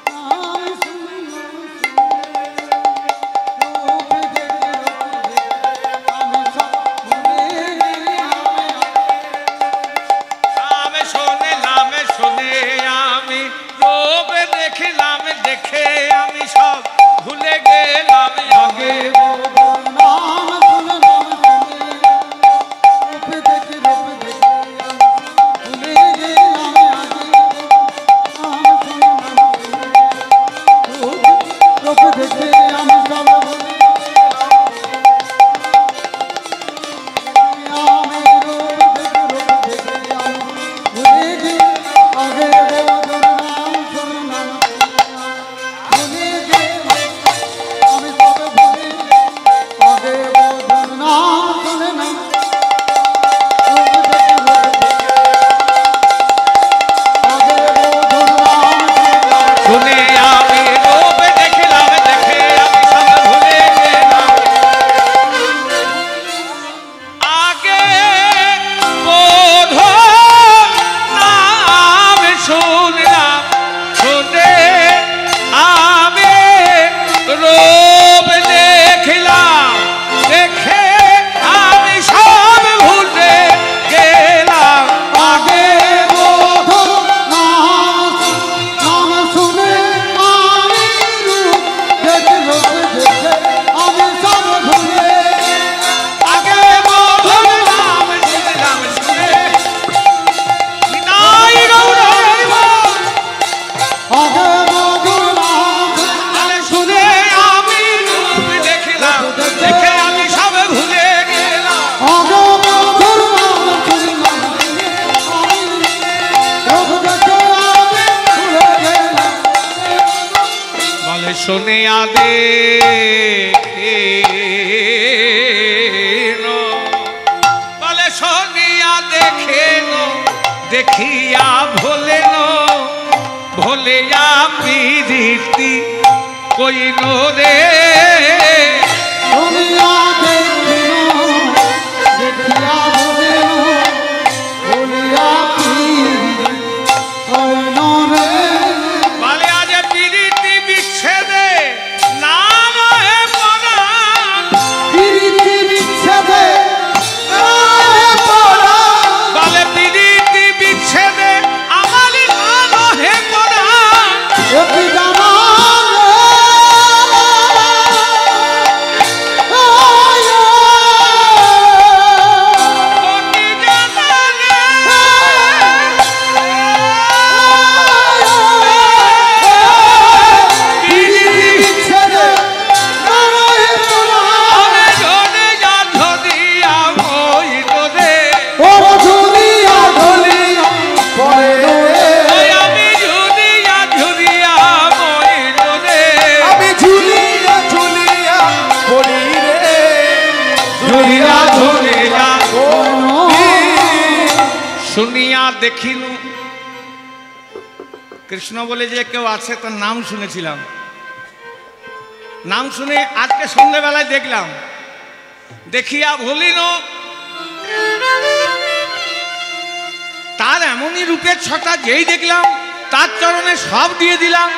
Speaker 2: নাম শুনলাম, রূপ দেখে ভুলে গেলাম আগে নাম শুনলাম, রূপ দেখে আমি সব ভুলে আমি রূপ দেখে আমি ভুলে গেলাম আগে বধুর নাম শুনলাম, ভুলে গেলাম আমি সব ভুলে
Speaker 1: শুনিয়া দেখে বলে শুনিয়া দেখে দেখিয়া ভোলেন ভোলিয়া প্রীতি কইল রে
Speaker 2: শুনিয়া দেখিল দেখিয়া ভুলিল ভুলিয়া প্রীতি কইল রে
Speaker 1: বলে আজ প্রীতি বিচ্ছেদে না রহে পরাণ
Speaker 2: প্রীতি বিচ্ছেদে না রহে পরাণ
Speaker 1: বলে প্রীতি বিচ্ছেদে আমার না রহে পরাণ
Speaker 2: একি জানা
Speaker 1: শুনিয়া দেখিনু কৃষ্ণ বলে যে কেউ আছে তার নাম শুনেছিলাম নাম শুনে আজকে সন্ধ্যেবেলায় দেখলাম দেখিয়া ভুলিন তার এমনই রূপের ছটা যেই দেখলাম তার চরণে সব দিয়ে দিলাম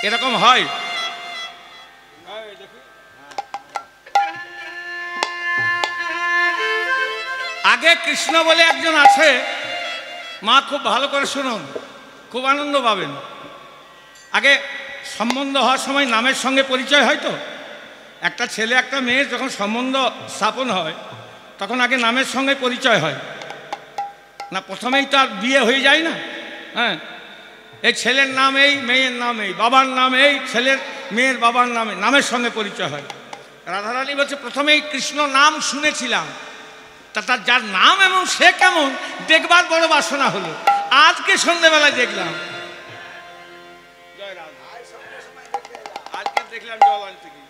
Speaker 1: এরকম হয় আগে কৃষ্ণ বলে একজন আছে মা খুব ভালো করে শুনুন খুব আনন্দ পাবেন আগে সম্বন্ধ হওয়ার সময় নামের সঙ্গে পরিচয় হয় তো একটা ছেলে একটা মেয়ের যখন সম্বন্ধ স্থাপন হয় তখন আগে নামের সঙ্গে পরিচয় হয় না প্রথমেই তো আর বিয়ে হয়ে যায় না হ্যাঁ এই ছেলের নাম এই মেয়ের নাম এই বাবার নাম এই ছেলের মেয়ের বাবার নামে নামের সঙ্গে পরিচয় হয় রাধারানী বলছে প্রথমেই কৃষ্ণ নাম শুনেছিলাম তার যার নাম এমন সে কেমন দেখবার বড় বাসনা হলো আজকে সন্ধ্যেবেলায় দেখলাম আজকে দেখলাম জওয়ান থেকে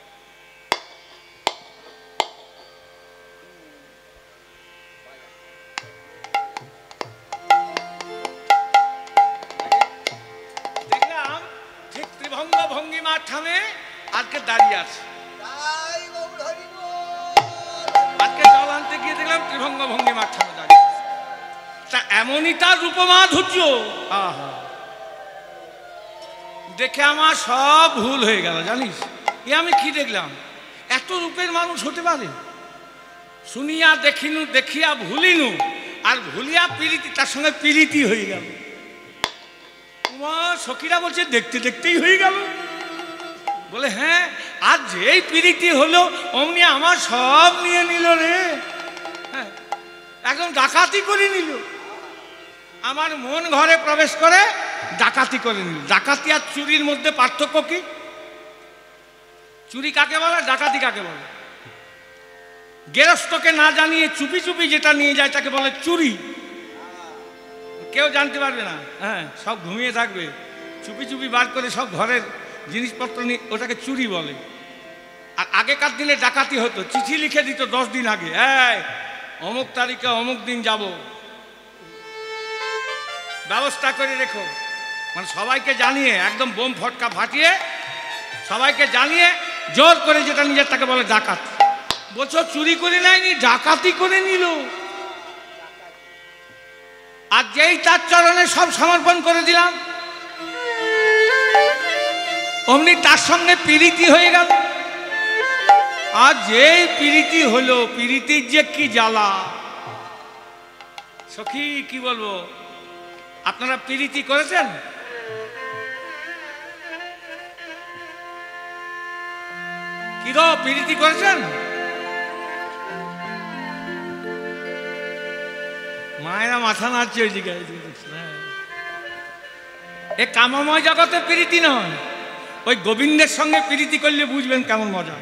Speaker 1: দেখলাম ঠিক ত্রিভঙ্গ ভঙ্গিমার ঠামে আজকে দাঁড়িয়ে আছে আজকে জল আনতে গিয়ে দেখলাম ত্রিভঙ্গ ভঙ্গিমার ঠামে দাঁড়িয়ে তা এমনই তার রূপমাধুর্য আহা দেখে আমার সব ভুল হয়ে গেল জানিস এ আমি কি দেখলাম এত রূপের মানুষ হতে পারে শুনিয়া দেখিনু দেখিয়া ভুলিনু আর ভুলিয়া প্রীতি তার সঙ্গে প্রীতি হয়ে গেল তোমার সখীরা বলছে দেখতে দেখতেই হয়ে গেল বলে হ্যাঁ আর যেই প্রীতি হলো অমনি আমার সব নিয়ে নিল রে হ্যাঁ একদম ডাকাতি করে নিল আমার মন ঘরে প্রবেশ করে ডাকাতি করে নিল ডাকাতি আর চুরির মধ্যে পার্থক্য কি চুরি কাকে বলে ডাকাতি কাকে বলে গেরস্তকে না জানিয়ে চুপি চুপি যেটা নিয়ে যায় তাকে বলে চুরি কেউ জানতে পারবে না হ্যাঁ সব ঘুমিয়ে থাকবে চুপি চুপি বার করে সব ঘরের জিনিসপত্র নিয়ে ওটাকে চুরি বলে আর আগেকার দিনে ডাকাতি হতো চিঠি লিখে দিত 10 দিন আগে এই অমুক তারিখে অমুক দিন যাব ব্যবস্থা করে রেখো মানে সবাইকে জানিয়ে একদম বোম ফটকা ফাটিয়ে সবাইকে জানিয়ে জোর করে যেটা নিজের তাকে বলে ডাকাত বলছো চুরি করে নেয়নি ডাকাতি করে নিল আর যেই তার চরণে সব সমর্পণ করে দিলাম অমনি তার সঙ্গে প্রীতি হয়ে গেল আর যেই প্রীতি হলো প্রীতির যে কি জ্বালা সখী কি বলবো আপনারা প্রীতি করেছেন কি গো প্রীতি করেছেন মায়েরা মাথা নাড়ছে ওই দিকে এ কামময় জগতে প্রীতি নয় ওই গোবিন্দের সঙ্গে প্রীতি করলে বুঝবেন কেমন মজা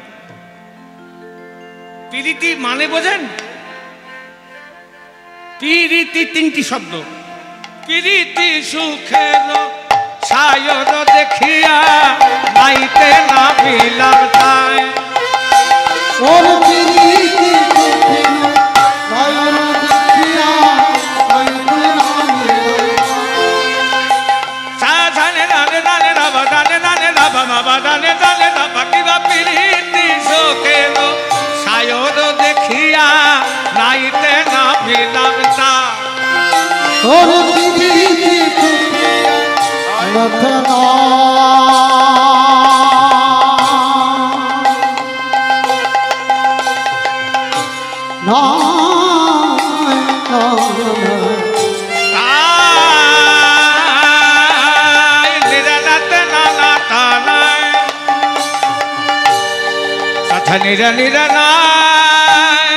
Speaker 1: প্রীতি মানে বোঝেন প্রীতি 3টি শব্দ প্রীতি সুখের সায়র দেখিয়া নাইতে নামিলাম তাই।
Speaker 2: ওর পিরিতি সুখিন সায়র দেখিয়া নাইতে নামিলাম।
Speaker 1: সাধানে দানে দানে দাবা দানে দানে দাবা বাবা দানে দানে দাবা কিবা পিরিতি সুখেন সায়র দেখিয়া নাইতে নামিলাম তাই।
Speaker 2: ওর পিরিতি সুখিন রতনা
Speaker 1: নিরা নিরা নায়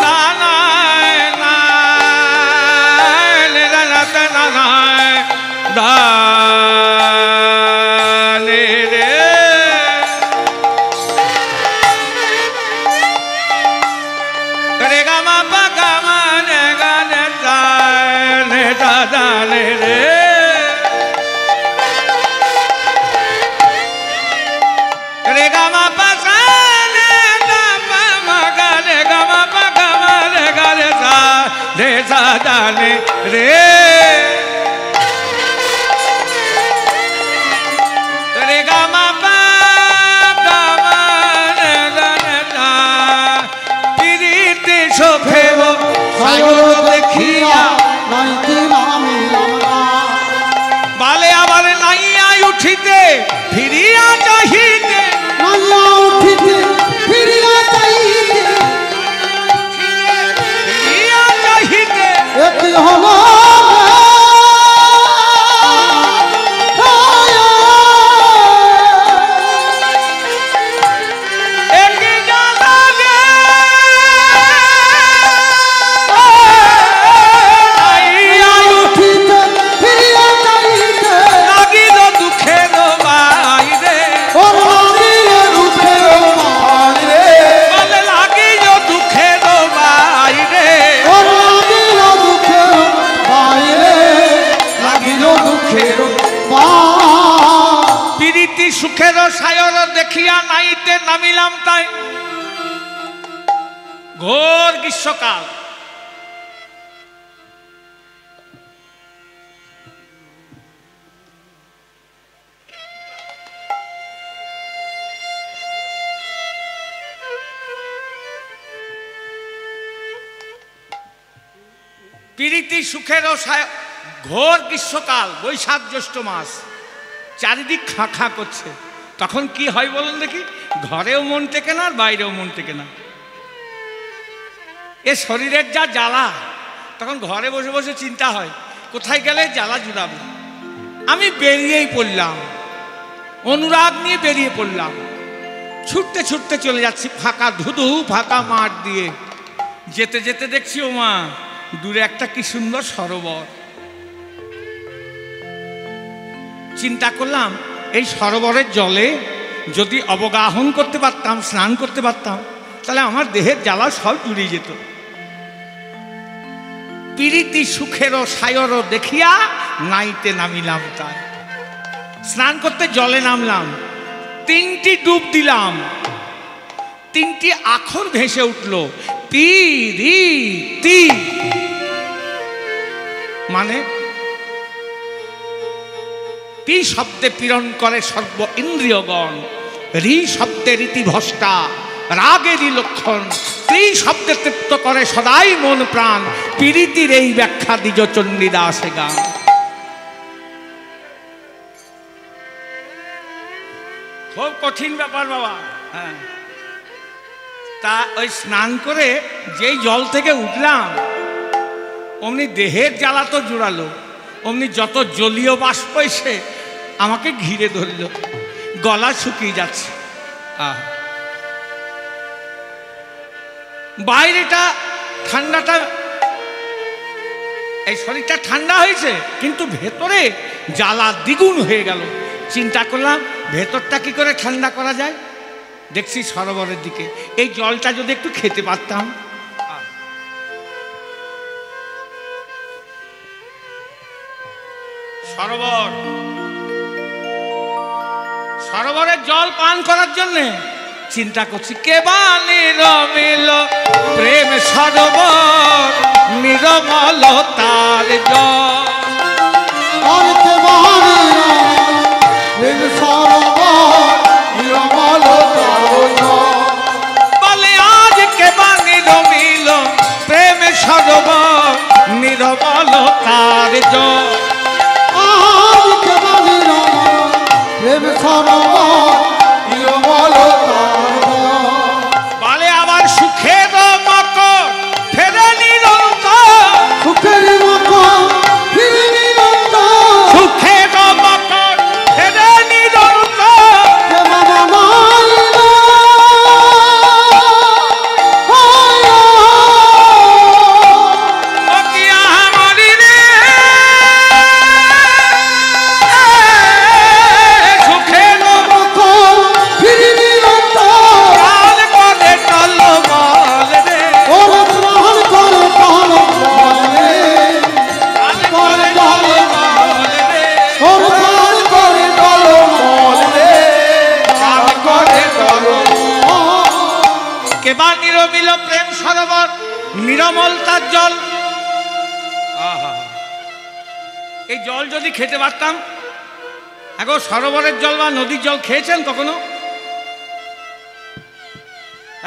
Speaker 1: নায় নায় নিরা নাতে নায় দানে রে রে গামা পা গামা নে গানে দানে দানে রে রে গামা পা রে সাদানে রে রে গামা পা গামা রে গানে না পিরিতে শোভেব সায়র দেখিয়া
Speaker 2: নাইতে নামিলাম।
Speaker 1: বালে আবার নাইয়া উঠিতে ফিরিয়া চাহিতে
Speaker 2: নাইয়া উঠিতে ফিরিয়া চাহিতে একটি হলো সুখের সায়র দেখিয়া নাইতে নামিলাম তাই। ঘোর গ্রীষ্মকাল, প্রীতি সুখের ঘোর গ্রীষ্মকাল, বৈশাখ জ্যৈষ্ঠ মাস, চারিদিক খাঁ খাঁ করছে। তখন কি হয় বলুন দেখি? ঘরেও মন টেকে না, আর বাইরেও মন টেকে না। এ শরীরের যা জ্বালা, তখন ঘরে বসে বসে চিন্তা হয় কোথায় গেলে জ্বালা জুড়াবে। আমি বেরিয়েই পড়লাম, অনুরাগ নিয়ে বেরিয়ে পড়লাম। ছুটতে ছুটতে চলে যাচ্ছি ফাঁকা ধুধু ফাঁকা মাঠ দিয়ে। যেতে যেতে দেখছি ও মা, দূরে একটা কি সুন্দর সরোবর। চিন্তা করলাম এই সরোবরের জলে যদি অবগাহন করতে পারতাম, স্নান করতে পারতাম, তাহলে আমার দেহের জ্বালা সব জুড়িয়ে যেত। প্রীতি সুখেরও সায়রও দেখিয়া নাইতে নামিলাম তাই। স্নান করতে জলে নামলাম, 3টি ডুব দিলাম, 3টি আখর ভেসে উঠল পি-রি-তি। মানে পি শব্দে পীড়ন করে সর্ব ইন্দ্রিয়গণ, রি শব্দে রীতিভ্রষ্টা রাগেরই লক্ষণ, ত্রি শব্দে তৃপ্ত করে সদাই মন প্রাণ। প্রীতির এই ব্যাখ্যা দ্বিজ চণ্ডীদাসে গান। খুব কঠিন ব্যাপার বাবা। হ্যাঁ, তা ওই স্নান করে যেই জল থেকে উঠলাম, অমনি দেহের জ্বালা তো জুড়ালো, অমনি যত জলীয় বাষ্প এসে আমাকে ঘিরে ধরল, গলা শুকিয়ে যাচ্ছে। বাইরেটা ঠান্ডাটা, এই শরীরটা ঠান্ডা হয়েছে, কিন্তু ভেতরে জ্বালা দ্বিগুণ হয়ে গেল। চিন্তা করলাম ভেতরটা কি করে ঠান্ডা করা যায়। দেখছি সরোবরের দিকে, এই জলটা যদি একটু খেতে পারতাম। সরোবর সরোবরের জল পান করার জন্য চিন্তা করছি কেবা নিরমিল প্রেম সরোবর নিরমল তার জল। বলে আজ কেবা নিরমিল প্রেম সরোবর নিরমল তার জল। বলে আবার সুখের মকর ফেরে নিরন্তর, সুখের মকর ফেরে কেবা নিরমিল প্রেম সরোবর নিরমল তার জল। এই জল যদি খেতে পারতাম। এখন সরোবরের জল বা নদীর জল খেয়েছেন কখনো?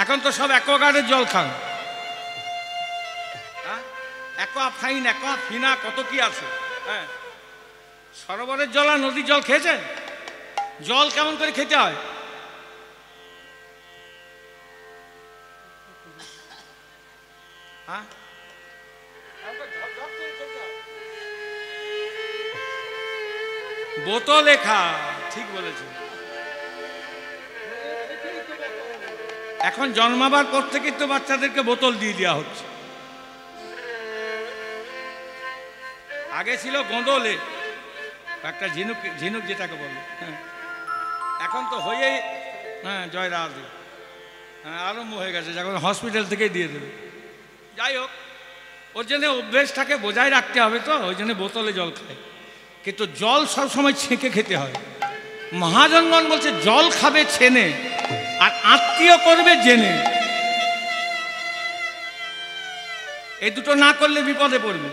Speaker 2: এখন তো সব অ্যাকোয়াগার্ডের জল খান, অ্যাকোয়া ফাইন, অ্যাকোয়া ফিনা, কত কি আছে। হ্যাঁ, সরোবরের জল আর নদীর জল খেয়েছেন? জল কেমন করে খেতে হয়? বোতলে খা, ঠিক বলেছ। এখন জন্মাবার পর থেকে তো বাচ্চাদেরকে বোতল দিয়ে দেওয়া হচ্ছে। আগে ছিল গোঁদলে, একটা ঝিনুক, ঝিনুক যেটাকে বলে। হ্যাঁ, এখন তো হয়ে, হ্যাঁ জয় রাধে, হ্যাঁ আরম্ভ হয়ে গেছে, যখন হসপিটাল থেকেই দিয়ে দেবে। যাই হোক, ওর জন্য অভ্যেসটাকে বজায় রাখতে হবে, তো ওই জন্য বোতলে জল খায়। কিন্তু জল সবসময় ছেঁকে খেতে হয়। মহাজনগণ বলছে জল খাবে ছেনে আর আত্মীয় করবে জেনে। এই দুটো না করলে বিপদে পড়বে।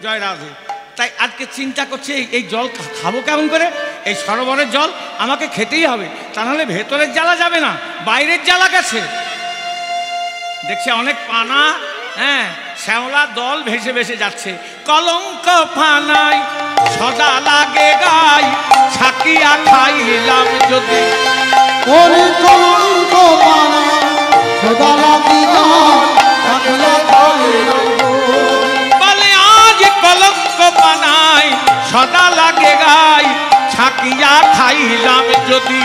Speaker 2: জয় রাধে। তাই আজকে চিন্তা করছে এই জল খাবো কেমন করে। এই সরোবরের জল আমাকে খেতেই হবে, তা নাহলে ভেতরের জ্বালা যাবে না, বাইরের জ্বালা গেছে। দেখছে অনেক পানা, হ্যাঁ শ্যাওলা দল ভেসে ভেসে যাচ্ছে। কলঙ্ক ফানাই সদা লাগে গাই, ছাকিয়া খাইলাম যদি।
Speaker 3: কলঙ্ক ফানাই সদা লাগে গাই,
Speaker 2: বলে আজ কলঙ্ক ফানাই সদা লাগে গাই, ছাকিয়া খাইলাম যদি।